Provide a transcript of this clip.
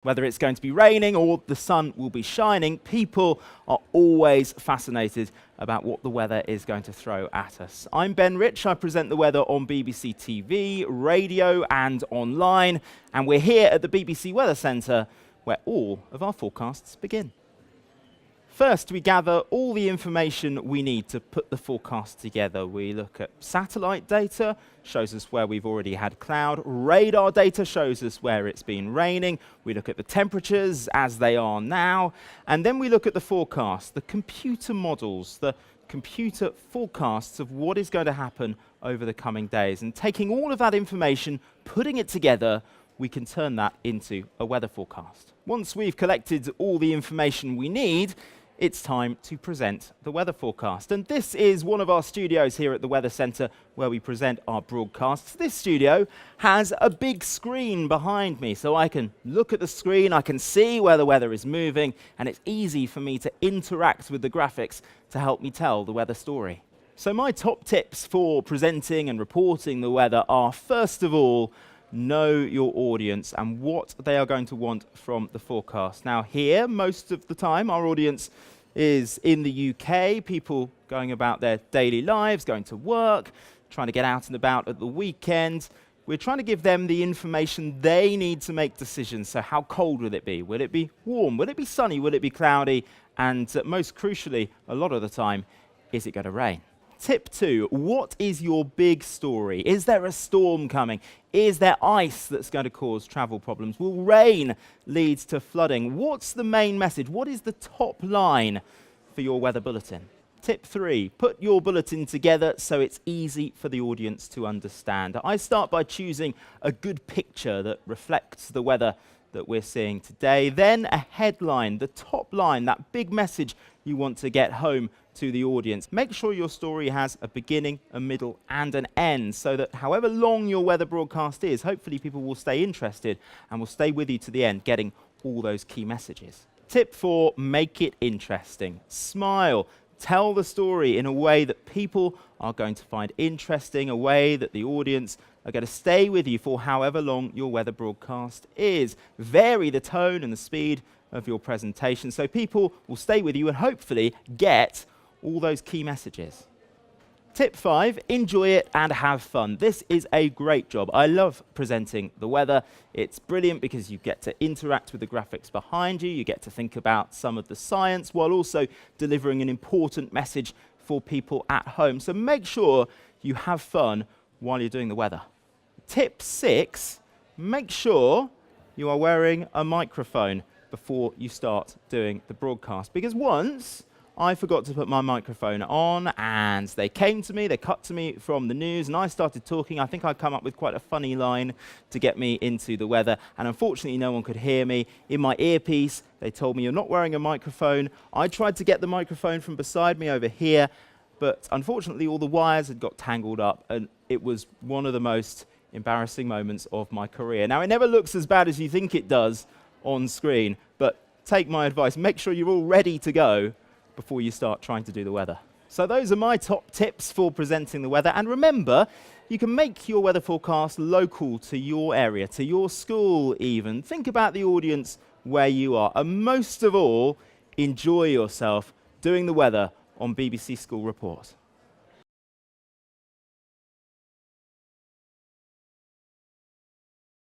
Whether it's going to be raining or the sun will be shining, people are always fascinated about what the weather is going to throw at us. I'm Ben Rich. I present the weather on BBC TV, radio and online, and we're here at the BBC Weather Centre where all of our forecasts begin. First, we gather all the information we need to put the forecast together. We look at satellite data, shows us where we've already had cloud. Radar data shows us where it's been raining. We look at the temperatures as they are now. And then we look at the forecast, the computer models, the computer forecasts of what is going to happen over the coming days. And taking all of that information, putting it together, we can turn that into a weather forecast. Once we've collected all the information we need, it's time to present the weather forecast. And this is one of our studios here at the Weather Centre where we present our broadcasts. This studio has a big screen behind me, so I can look at the screen, I can see where the weather is moving, and it's easy for me to interact with the graphics to help me tell the weather story. So my top tips for presenting and reporting the weather are, first of all, know your audience and what they are going to want from the forecast. Now here, most of the time, our audience is in the UK, people going about their daily lives, going to work, trying to get out and about at the weekend. We're trying to give them the information they need to make decisions. So how cold will it be? Will it be warm? Will it be sunny? Will it be cloudy? And most crucially, a lot of the time, is it going to rain? Tip 2, what is your big story? Is there a storm coming? Is there ice that's going to cause travel problems? Will rain lead to flooding? What's the main message? What is the top line for your weather bulletin? Tip 3, put your bulletin together so it's easy for the audience to understand. I start by choosing a good picture that reflects the weather that we're seeing today. Then a headline, the top line, that big message you want to get home to the audience. Make sure your story has a beginning, a middle, and an end, so that however long your weather broadcast is, hopefully people will stay interested and will stay with you to the end, getting all those key messages. Tip 4, make it interesting. Smile. Tell the story in a way that people are going to find interesting, a way that the audience are going to stay with you for however long your weather broadcast is. Vary the tone and the speed of your presentation so people will stay with you and hopefully get all those key messages. Tip 5, enjoy it and have fun. This is a great job. I love presenting the weather. It's brilliant because you get to interact with the graphics behind you, you get to think about some of the science while also delivering an important message for people at home. So make sure you have fun while you're doing the weather. Tip 6, make sure you are wearing a microphone before you start doing the broadcast, because once I forgot to put my microphone on and they came to me, they cut to me from the news and I started talking. I think I'd come up with quite a funny line to get me into the weather, and unfortunately no one could hear me. In my earpiece, they told me, you're not wearing a microphone. I tried to get the microphone from beside me over here, but unfortunately all the wires had got tangled up and it was one of the most embarrassing moments of my career. Now, it never looks as bad as you think it does on screen, but take my advice, make sure you're all ready to go before you start trying to do the weather. So those are my top tips for presenting the weather. And remember, you can make your weather forecast local to your area, to your school even. Think about the audience where you are. And most of all, enjoy yourself doing the weather on BBC School Report.